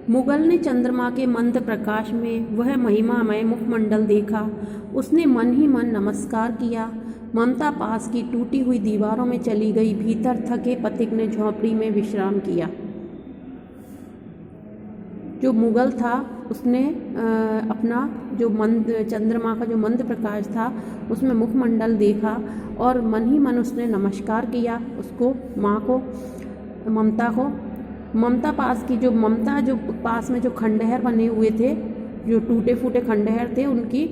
मुगल ने चंद्रमा के मंद प्रकाश में वह महिमामय मुखमंडल देखा। उसने मन ही मन नमस्कार किया। ममता पास की टूटी हुई दीवारों में चली गई। भीतर थके पथिक ने झोंपड़ी में विश्राम किया। जो मुगल था उसने अपना जो चंद्रमा का जो मंद प्रकाश था उसमें मुखमंडल देखा और मन ही मन उसने नमस्कार किया उसको, माँ को, ममता को। ममता जो पास में जो खंडहर बने हुए थे, जो टूटे फूटे खंडहर थे, उनकी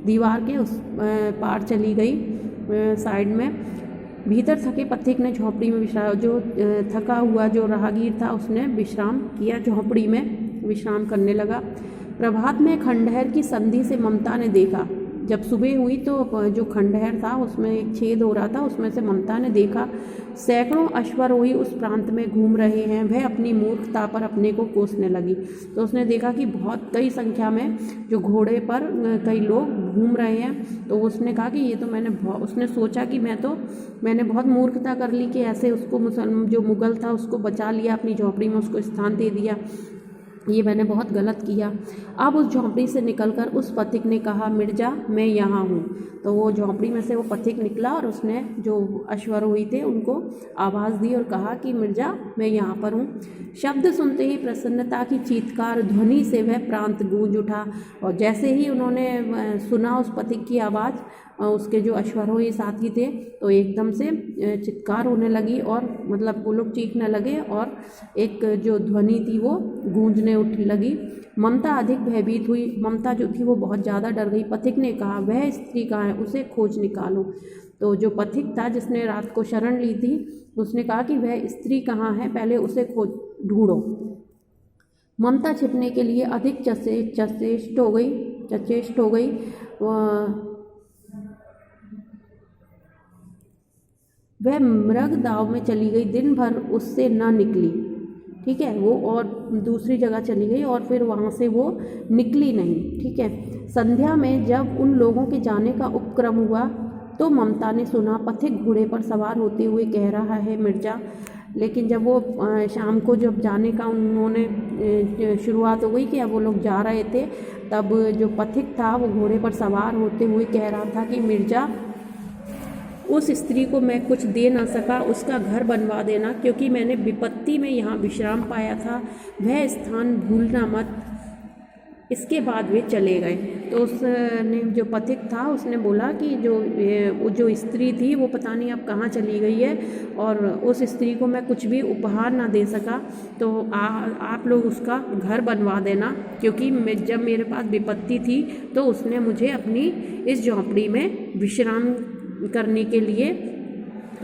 दीवार के उस पार चली गई साइड में। भीतर थके पथिक ने झोंपड़ी में विश्राम, जो थका हुआ जो राहगीर था उसने विश्राम किया, झोंपड़ी में विश्राम करने लगा। प्रभात में खंडहर की संधि से ममता ने देखा। जब सुबह हुई तो जो खंडहर था उसमें एक छेद हो रहा था, उसमें से ममता ने देखा सैकड़ों अश्वारोही उस प्रांत में घूम रहे हैं। वह अपनी मूर्खता पर अपने को कोसने लगी। तो उसने देखा कि बहुत कई संख्या में जो घोड़े पर कई लोग घूम रहे हैं। तो उसने कहा कि ये तो उसने सोचा कि मैंने बहुत मूर्खता कर ली कि ऐसे उसको जो मुगल था उसको बचा लिया, अपनी झोंपड़ी में उसको स्थान दे दिया, ये मैंने बहुत गलत किया। अब उस झोंपड़ी से निकलकर उस पथिक ने कहा, मिर्जा मैं यहाँ हूँ। तो वो झोंपड़ी में से वो पथिक निकला और उसने जो अश्वारोही थे उनको आवाज़ दी और कहा कि मिर्जा मैं यहाँ पर हूँ। शब्द सुनते ही प्रसन्नता की चीत्कार ध्वनि से वह प्रांत गूंज उठा। और जैसे ही उन्होंने सुना उस पथिक की आवाज़, उसके जो अश्वारोही साथी थे तो एकदम से चित्कार होने लगी और मतलब वो लोग चीखने लगे और एक जो ध्वनि थी वो गूंजने उठ लगी। ममता अधिक भयभीत हुई। ममता जो थी वो बहुत ज़्यादा डर गई। पथिक ने कहा, वह स्त्री कहाँ है, उसे खोज निकालो। तो जो पथिक था जिसने रात को शरण ली थी उसने कहा कि वह स्त्री कहाँ है, पहले उसे खोज ढूंढो। ममता छिपने के लिए अधिक चेष्ट हो गई। वह मृग दाव में चली गई, दिन भर उससे न निकली। ठीक है, वो और दूसरी जगह चली गई और फिर वहाँ से वो निकली नहीं। ठीक है, संध्या में जब उन लोगों के जाने का उपक्रम हुआ तो ममता ने सुना पथिक घोड़े पर सवार होते हुए कह रहा है, मिर्जा। लेकिन जब वो शाम को जब जाने का उन्होंने शुरुआत हो गई कि अब वो लोग जा रहे थे, तब जो पथिक था वो घोड़े पर सवार होते हुए कह रहा था कि मिर्जा, उस स्त्री को मैं कुछ दे ना सका, उसका घर बनवा देना, क्योंकि मैंने विपत्ति में यहाँ विश्राम पाया था। वह स्थान भूलना मत। इसके बाद वे चले गए। तो उसने जो पथिक था उसने बोला कि जो स्त्री थी वो पता नहीं अब कहाँ चली गई है और उस स्त्री को मैं कुछ भी उपहार ना दे सका, तो आप लोग उसका घर बनवा देना, क्योंकि जब मेरे पास विपत्ति थी तो उसने मुझे अपनी इस झोंपड़ी में विश्राम करने के लिए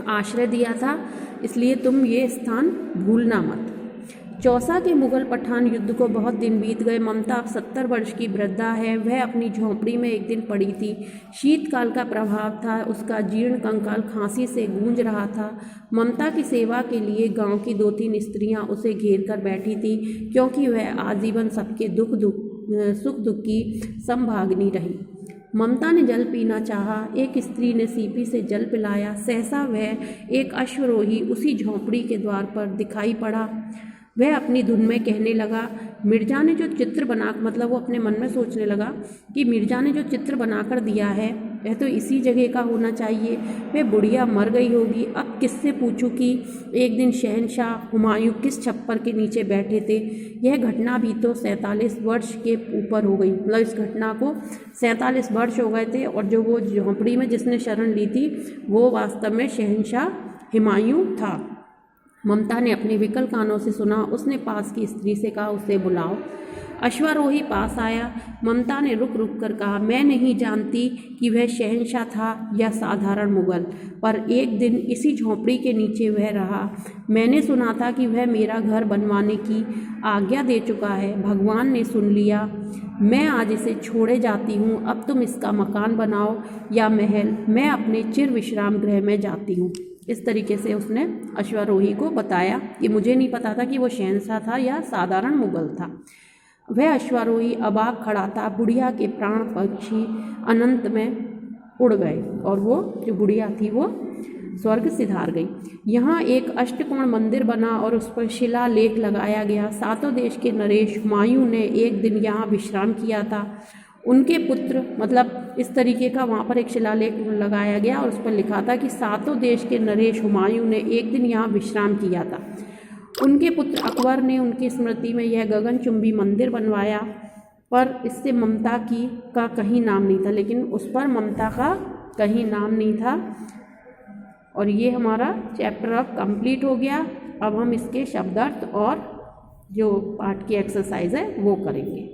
आश्रय दिया था, इसलिए तुम ये स्थान भूलना मत। चौसा के मुगल पठान युद्ध को बहुत दिन बीत गए। ममता अब 70 वर्ष की वृद्धा है। वह अपनी झोंपड़ी में एक दिन पड़ी थी। शीतकाल का प्रभाव था। उसका जीर्ण कंकाल खांसी से गूंज रहा था। ममता की सेवा के लिए गांव की 2-3 स्त्रियां उसे घेर कर बैठी थी, क्योंकि वह आजीवन सबके सुख दुख की संभागनी रही। ममता ने जल पीना चाहा। एक स्त्री ने सीपी से जल पिलाया। सहसा वह एक अश्वरोही उसी झोंपड़ी के द्वार पर दिखाई पड़ा। वह अपनी धुन में कहने लगा, मिर्जा ने जो चित्र मतलब वो अपने मन में सोचने लगा कि मिर्जा ने जो चित्र बनाकर दिया है वह तो इसी जगह का होना चाहिए। वह बुढ़िया मर गई होगी। अब किससे पूछूं कि एक दिन शहंशाह हुमायूं किस छप्पर के नीचे बैठे थे। यह घटना भी तो 47 वर्ष के ऊपर हो गई। मतलब इस घटना को 47 वर्ष हो गए थे और जो वो झोंपड़ी में जिसने शरण ली थी वो वास्तव में शहंशाह हुमायूं था। ममता ने अपने विकल कानों से सुना। उसने पास की स्त्री से कहा, उसे बुलाओ। अश्वारोही पास आया। ममता ने रुक रुक कर कहा, मैं नहीं जानती कि वह शहंशाह था या साधारण मुगल, पर एक दिन इसी झोंपड़ी के नीचे वह रहा। मैंने सुना था कि वह मेरा घर बनवाने की आज्ञा दे चुका है। भगवान ने सुन लिया। मैं आज इसे छोड़े जाती हूँ। अब तुम इसका मकान बनाओ या महल। मैं अपने चिर विश्राम गृह में जाती हूँ। इस तरीके से उसने अश्वारोही को बताया कि मुझे नहीं पता था कि वो शहंशाह था या साधारण मुगल था। वह अश्वारोही अबाक खड़ा था। बुढ़िया के प्राण पक्षी अनंत में उड़ गए और वो जो बुढ़िया थी वो स्वर्ग सिधार गई। यहाँ एक अष्टकोण मंदिर बना और उस पर शिलालेख लगाया गया। सातों देश के नरेश हुमायूं ने एक दिन यहाँ विश्राम किया था। उनके पुत्र, मतलब इस तरीके का वहाँ पर एक शिलालेख लगाया गया और उस पर लिखा था कि सातों देश के नरेश हुमायूं ने एक दिन यहाँ विश्राम किया था। उनके पुत्र अकबर ने उनकी स्मृति में यह गगनचुंबी मंदिर बनवाया, पर इससे ममता का कहीं नाम नहीं था, लेकिन उस पर ममता का कहीं नाम नहीं था। और ये हमारा चैप्टर अब कंप्लीट हो गया। अब हम इसके शब्दार्थ और जो पाठ की एक्सरसाइज है वो करेंगे।